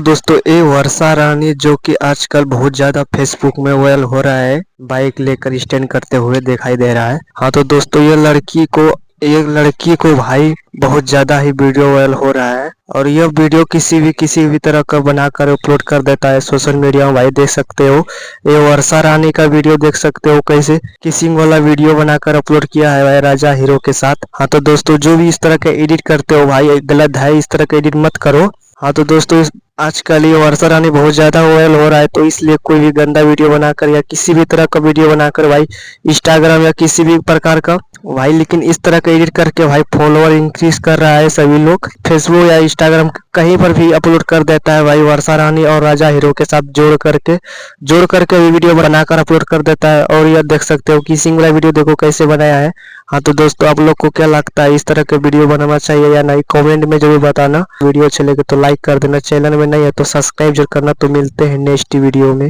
दोस्तों ये वर्षा रानी जो कि आजकल बहुत ज्यादा फेसबुक में वायरल हो रहा है, बाइक लेकर स्टैंड करते हुए दिखाई दे रहा है। हाँ तो दोस्तों ये लड़की को भाई बहुत ज्यादा ही वीडियो वायरल हो रहा है और यह वीडियो किसी भी तरह का बनाकर अपलोड कर देता है सोशल मीडिया में। भाई देख सकते हो, ये वर्षा रानी का वीडियो देख सकते हो कैसे किसिंग वाला वीडियो बनाकर अपलोड किया है भाई राजा हीरो के साथ। हाँ तो दोस्तों जो भी इस तरह का एडिट करते हो भाई गलत है, इस तरह का एडिट मत करो। हाँ तो दोस्तों आजकल ये वर्षा रानी बहुत ज्यादा वायरल हो रहा है, तो इसलिए कोई भी गंदा वीडियो बनाकर या किसी भी तरह का वीडियो बनाकर भाई इंस्टाग्राम या किसी भी प्रकार का भाई, लेकिन इस तरह का एडिट करके भाई फॉलोअर इंक्रीज कर रहा है। सभी लोग फेसबुक या इंस्टाग्राम कहीं पर भी अपलोड कर देता है भाई वर्षा रानी और राजा हीरो के साथ जोड़ करके भी वीडियो बनाकर अपलोड कर देता है। और यह देख सकते हो कि सिंगल वीडियो देखो कैसे बनाया है। हाँ तो दोस्तों आप लोग को क्या लगता है, इस तरह के वीडियो बनाना चाहिए या नहीं, कमेंट में जरूर बताना। वीडियो अच्छे लगे तो लाइक कर देना, चैनल में नहीं है तो सब्सक्राइब जरूर करना। तो मिलते हैं नेक्स्ट वीडियो में।